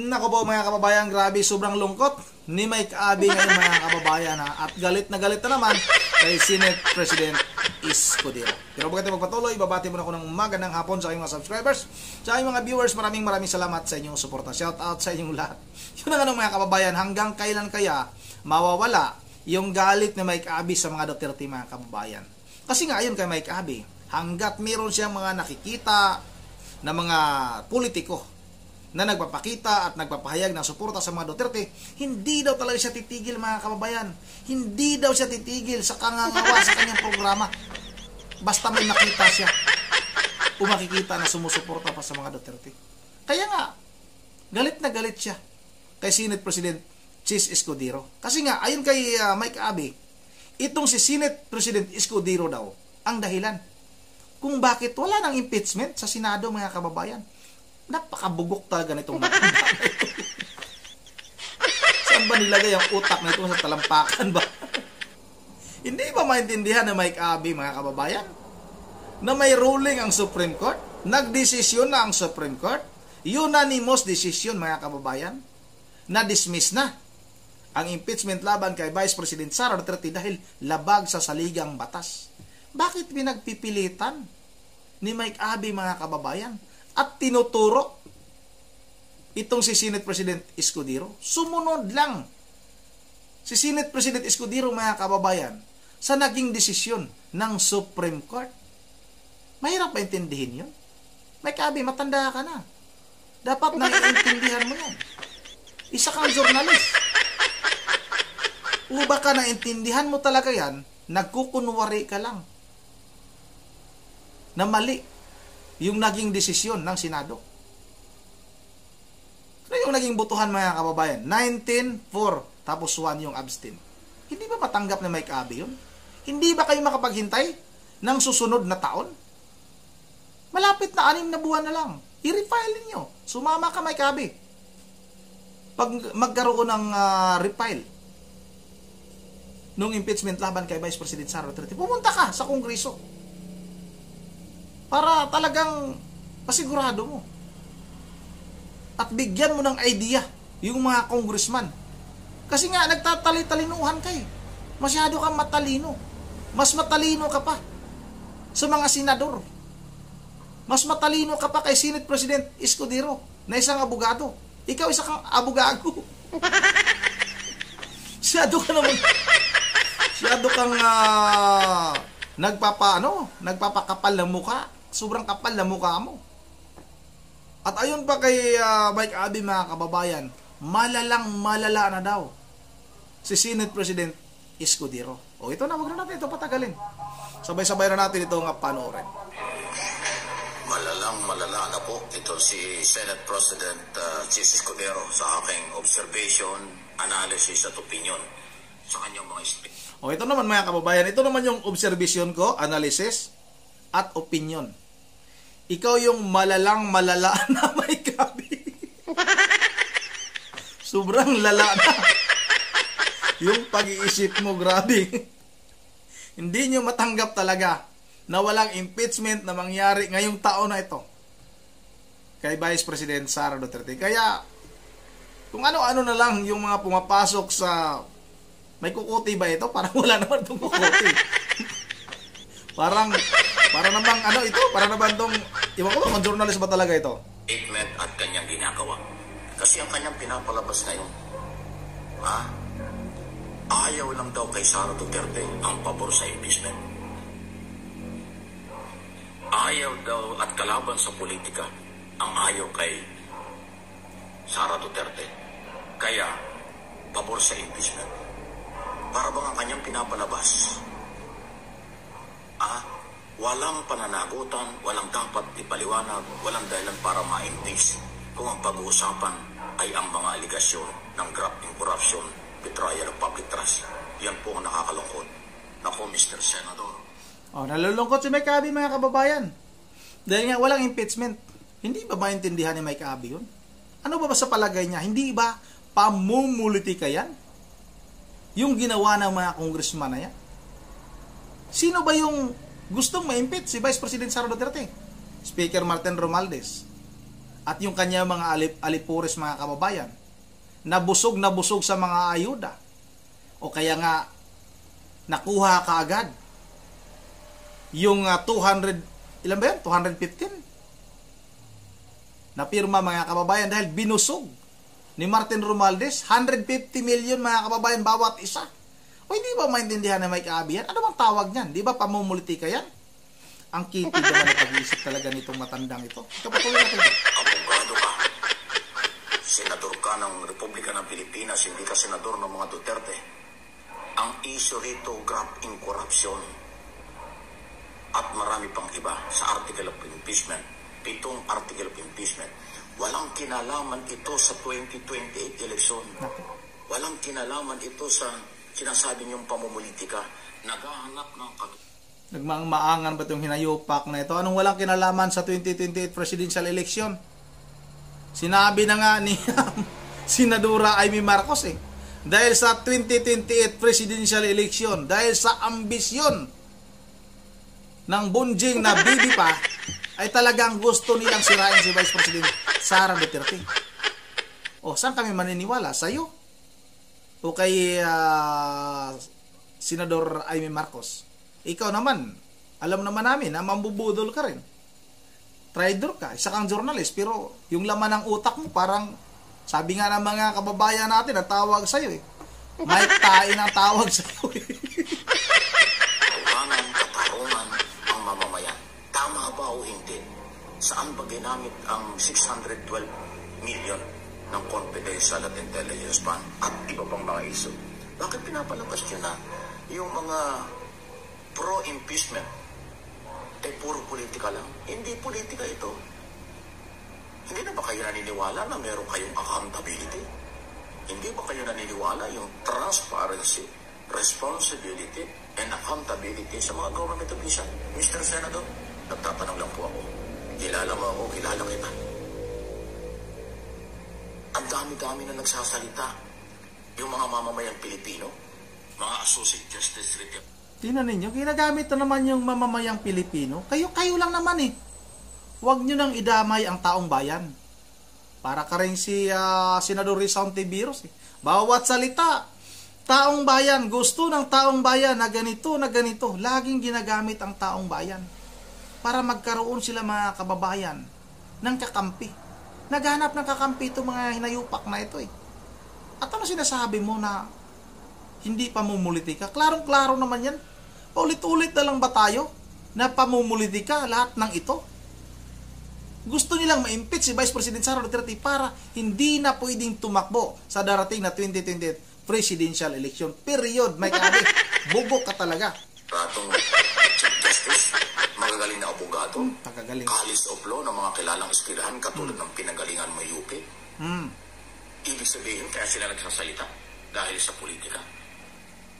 Nako po mga kababayan, grabe sobrang lungkot ni Mike Abe ngayon mga kababayan at galit na naman kay Senate President Escudero. Pero bago tayo magpatuloy, babati muna ako ng magandang hapon sa aking mga subscribers, sa aking mga viewers. Maraming salamat sa inyong suporta. Shout out sa inyong lahat. Yun ang mga kababayan, hanggang kailan kaya mawawala yung galit ni Mike Abe sa mga Duterte mga kababayan? Kasi nga ayon kay Mike Abe, hanggat meron siyang mga nakikita na mga politiko na nagpapakita at nagpapahayag ng suporta sa mga Duterte, hindi daw talaga siya titigil mga kababayan. Hindi daw siya titigil sa kangangawa sa kanyang programa. Basta may makita siya o makikita na sumusuporta pa sa mga Duterte. Kaya nga, galit na galit siya kay Senate President Chis Escudero. Kasi nga, ayon kay Mike Abe, itong si Senate President Escudero daw ang dahilan kung bakit wala ng impeachment sa Senado mga kababayan. Napakabugok talaga nitong matanda na ito. Saan ba nilagay ang utak na ito? Sa talampakan ba? Hindi ba maintindihan na Mike Abe mga kababayan na may ruling ang Supreme Court? Nagdesisyon na ang Supreme Court, unanimous decision mga kababayan, na dismiss na ang impeachment laban kay Vice President Sara Duterte dahil labag sa saligang batas. Bakit pinagpipilitan ni Mike Abe mga kababayan at tinuturo itong si Senate President Escudero? Sumunod lang si Senate President Escudero mga kababayan sa naging desisyon ng Supreme Court. Mahirap maintindihin yun. Mike Abe, matanda ka na. Dapat naiintindihan mo yan. Isa kang journalist. O baka naintindihan mo talaga yan, nagkukunwari ka lang na mali yung naging desisyon ng Senado. Ano yung naging butuhan mga kababayan? 19-4 tapos 1 yung abstain. Hindi ba matanggap na Mike Abe yun? Hindi ba kayo makapaghintay ng susunod na taon? Malapit na 6 na buwan na lang. I-refile ninyo. Sumama ka Mike Abe. Pag magkaroon ng refile nung impeachment laban kay Vice President Sara Duterte, pumunta ka sa Kongreso para talagang pasigurado mo at bigyan mo ng idea yung mga congressman. Kasi nga nagtatali-talinuhan kayo. Masyado kang matalino. Mas matalino ka pa sa mga senador. Mas matalino ka pa kay Senate President Escudero na isang abogado. Ikaw isa kang abogado. Masyado ka naman. Masyado kang nagpapakapal ng mukha. Sobrang kapal na mukha mo. At ayon pa kay Mike Abe mga kababayan, malala na daw si Senate President Escudero. O ito na, wag na natin ito patagalin. Sabay-sabay na natin ito nga panoorin. Malala na po ito si Senate President Chis Escudero sa aking observation, analysis at opinion sa kanyang mga speech. O ito naman mga kababayan, ito naman yung observation ko, analysis at opinion. Ikaw yung malala na Mike Abe. Sobrang lala na. Yung pag-iisip mo, grabe. Hindi nyo matanggap talaga na walang impeachment na mangyari ngayong taon na ito kay Vice President Sara Duterte. Kaya, kung ano-ano na lang yung mga pumapasok sa... May kukuti ba ito? Parang wala naman itong kukuti. Parang namang ito? Para naman itong... Iwan ko ba, kung journalist ba talaga ito? Statement at kanyang ginagawa. Kasi ang kanyang pinapalabas ngayon, ayaw lang daw kay Sara Duterte ang pabor sa impeachment. Ayaw daw at kalaban sa politika ang ayaw kay Sara Duterte. Kaya, pabor sa impeachment. Para bang ang kanyang pinapalabas, walang pananagutan, walang dapat ipaliwanag, walang dahilan para maintis kung ang pag-uusapan ay ang mga aligasyon ng graft corruption, betrayal of public trust. Yan po ang nakakalungkot. Nako, Mr. Senador. Nalulungkot si Mike Abe mga kababayan. Dahil nga walang impeachment. Hindi ba maintindihan ni Mike Abe yun? Ano ba sa palagay niya? Hindi ba pamumulitika yan? Yung ginawa ng mga congressman na yan? Sino ba yung gustong ma-impeach si Vice President Sara Duterte? Speaker Martin Romualdez. at yung kanya mga alipores, mga kababayan, nabusog sa mga ayuda, o kaya nga nakuha kaagad yung 200, ilan ba yan? 215 na pirma, mga kababayan, dahil binusog ni Martin Romualdez. 150 million, mga kababayan, bawat isa. O hindi ba maintindihan na Mike Abby yan? Ano bang tawag niyan? Di ba pamumulitika yan? Ang kitid naman na pag-iisip talaga nitong matandang ito. Kapatuloy natin. Abogado ka. Senador ka ng Republika ng Pilipinas, hindi ka senador ng mga Duterte. Ang issue rito, graft in corruption. At marami pang iba sa article of impeachment. 7 article of impeachment. Walang kinalaman ito sa 2028 election. Walang kinalaman ito sa sinasabi niyong pamumulitika. Naghahanap ng Nagmaangan ba itong hinayupak na ito? Anong walang kinalaman sa 2028 presidential election? Sinabi na nga ni Senadora Amy Marcos dahil sa 2028 presidential election, dahil sa ambisyon ng bunjing na bibi pa, ay talagang gusto nilang sirain si Vice President Sara Duterte. O, saan kami maniniwala? Sa'yo? O kay Senador Amy Marcos? Ikaw naman, alam naman namin na mambubudol ka rin. Traidor ka, isa kang journalist, pero yung laman ng utak mo parang, sabi nga ng mga kababayan natin, ang tawag sa'yo Mike Tain ang tawag sa'yo Tuwangan, katarungan ang mamamayan. Tama ba o hindi? Saan ba ginamit ang 612 million ng confidential at intelligence fund at iba pang mga issue? Bakit pinapalabas nyo na yung mga pro-impeachment puro politika lang? Hindi politika ito. Hindi na ba kayo naniniwala na meron kayong accountability? Hindi ba kayo naniniwala yung transparency, responsibility, and accountability sa mga government official? Mr. Senator, nagtatanong lang po ako. Kilala mo ako, kilala kita. Ang dami-dami na nagsasalita. Yung mga mamamayang Pilipino, mga Associate Justice Request. Tingnan ninyo, ginagamit na naman yung mamamayang Pilipino. Kayo lang naman Huwag nyo nang idamay ang taong bayan. Para ka rin si Senador Rizal Ontiveros. Bawat salita, taong bayan, gusto ng taong bayan na ganito, laging ginagamit ang taong bayan. Para magkaroon sila, mga kababayan, ng kakampi. Naghanap ng kakampi itong mga hinayupak na ito At ano sinasabi mo na hindi pamumulitika? Klarong-klaro naman yan. Paulit-ulit na lang ba tayo na pamumulitika lahat ng ito? Gusto nilang ma-impeach si Vice President Sara Duterte para hindi na pwedeng tumakbo sa darating na 2028 presidential election. Period. Mike Abby, bubok ka talaga. Ratong Chief Justice, magagaling na abogado, College of Law ng mga kilalang eskwelahan katulad ng pinagalingan mo UP. Ibig sabihin, kaya sila nagsasalita dahil sa politika.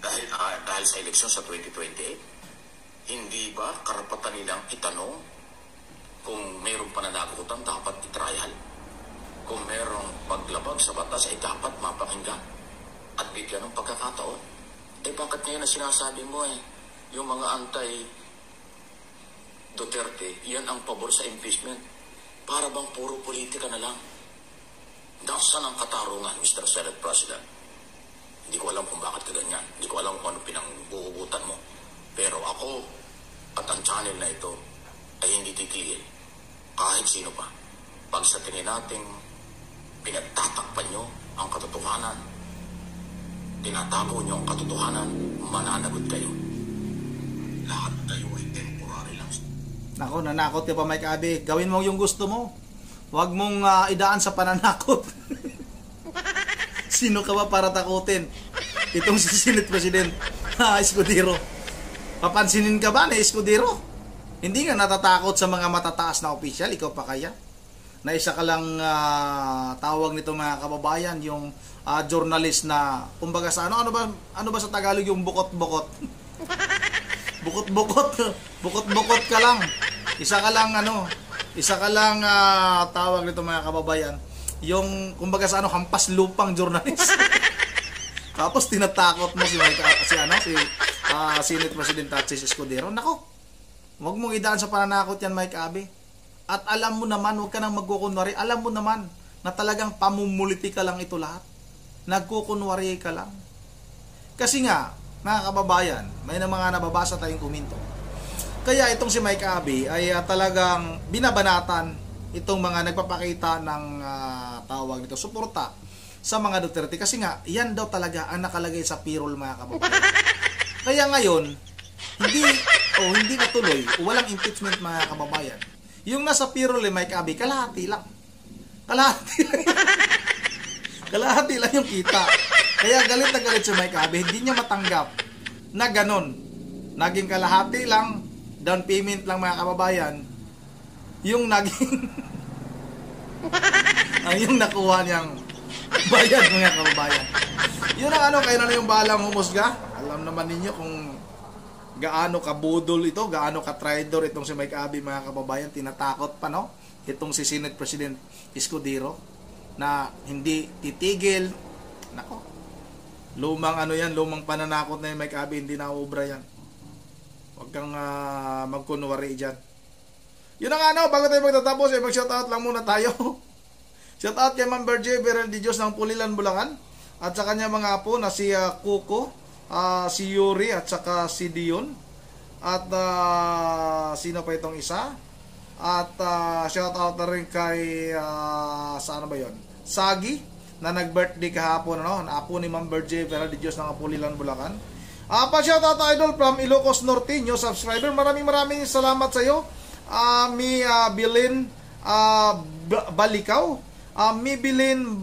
Dahil sa eleksyon sa 2028, hindi ba karapatan nilang itanong kung mayroong pananagutan dapat itrial? Kung mayroong paglabag sa batas ay dapat mapakinggan at bigyan ng pagkakataon? Bakit ngayon na sinasabi mo yung mga anti-Duterte, yan ang pabor sa impeachment? Para bang puro politika na lang? Nasaan ang katarungan, Mr. Senate President? Hindi ko alam kung bakit ka ganyan. Hindi ko alam kung ano pinanggugugutan mo. Pero ako at ang channel na ito ay hindi titigil. Kahit sino pa. Pag sa tingin nating pinagtatakpan nyo ang katotohanan, tinatago nyo ang katotohanan, mananagot kayo. Lahat kayo ay temporary lang. Nako, nanakot ka pa, Mike Abby. Gawin mo yung gusto mo. Huwag mong idaan sa pananakot. Sino ka ba para takutin? Itong si Senate President Escudero. Papansinin ka ba na Escudero? Hindi ka natatakot sa mga matataas na opisyal? Ikaw pa kaya? Na isa ka lang tawag nito, mga kababayan, yung journalist na, kumbaga sa ano ba sa Tagalog yung bukot-bukot? Bukot-bukot ka lang. Isa ka lang tawag nito, mga kababayan, yung kumbaga sa hampas lupang journalist. Tapos tinatakot mo si Senate President Tatsis Escudero. Nako, huwag mong idaan sa pananakot yan, Mike Abby. At alam mo naman, huwag ka nang magkukunwari, alam mo naman na talagang pamumuliti ka lang ito lahat. Nagkukunwari ka lang. Kasi nga, mga kababayan, may na mga nababasa tayong komento. Kaya itong si Mike Abe ay talagang binabanatan itong mga nagpapakita ng tawag nito, suporta sa mga Duterte. Kasi nga, yan daw talaga ang nakalagay sa payroll, mga kababayan. Kaya ngayon, hindi natuloy, walang impeachment, mga kababayan. Yung nasa payroll ni Mike Abe, kalahati lang. Kalahati lang yung kita. Kaya galit na galit si Mike Abe, hindi niya matanggap na ganon. Naging kalahati lang, down payment lang, mga kababayan, yung naging yung nakuha niyang bayad, mga kababayan. Yun ang kayo na yung balang humusga. Alam naman ninyo kung gaano kabudol ito, gaano ka-traidor itong si Mike Abe, mga kababayan. Tinatakot pa, no? Itong si Senate President Escudero na hindi titigil. Nako, lumang lumang pananakot na yung Mike Abe, hindi na ubra yan. Huwag kang magkunwari dyan. Yun ang bago tayo magtatapos, mag-shoutout lang muna tayo. Shoutout kay Ma'am Berje Beryl Di Diyos ng Pulilan, Bulacan. At sa kanya mga apo na si Kuko, si Yuri, at saka si Dion. At sino pa itong isa? At shoutout na rin kay saan ba yun? Sagi, na nag-birthday kahapon, apo ni Ma'am Berje Beryl Di Diyos ng Pulilan, Bulacan. Pa-shoutout idol from Ilocos Norte, new subscriber. Maraming salamat sa iyo. Mi Bilin Balikaw. Mi Bilin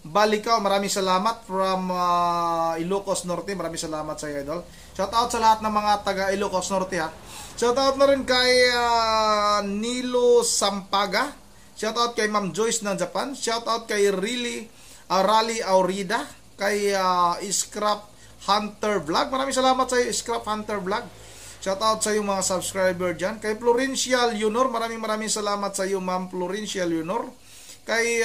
Balikaw, maraming salamat from Ilocos Norte. Maraming salamat sa iyo, idol. Shoutout sa lahat ng mga taga Ilocos Norte, ha. Shoutout na rin kay Nilo Sampaga. Shoutout kay Ma'am Joyce ng Japan. Shoutout kay Rally Aurida, kay Scrap Hunter Vlog. Maraming salamat sa iyo, Scrap Hunter Vlog. Shoutout sa iyo mga subscriber dyan. Kay Florencial Yunor, maraming salamat sa iyo, Ma'am Florencial Yunor. Kay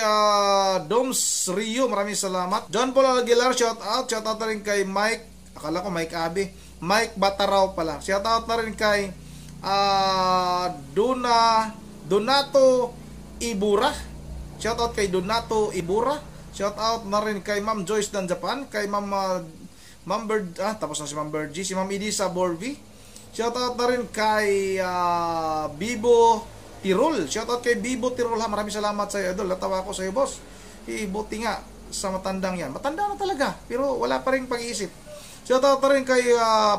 Doms Rio, maraming salamat. John Paul Aguilar, shoutout. Shoutout na rin kay Mike, akala ko Mike Abe, Mike Bataraw pala. Shoutout na rin kay Donato Ibura. Shoutout kay Donato Ibura. Shoutout na rin kay Ma'am Joyce ng Japan, kay Ma'am Bird, tapos na si Ma'am Birdie, si Ma'am Edisa Borvi. Shoutout na rin kay Bibo Tirol. Shoutout kay Bibo Tirol, ha. Maraming salamat sa iyo, idol. Natawa ko sa iyo, boss. Buti nga sa matandang yan. Matanda na talaga, pero wala pa rin pag-iisip. Shoutout na rin kay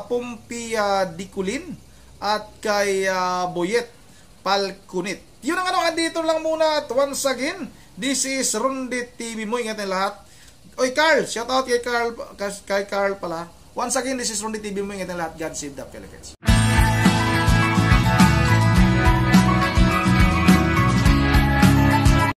Pumpi Dikulin at kay Boyet Palcunit. Yun ang andito lang muna. At once again, this is Rondit TV mo. Ingat na lahat. Oy, Carl, shoutout kay Carl pala. Once again, this is Rondit TV mo. Ingat na lahat. God save the Philippines.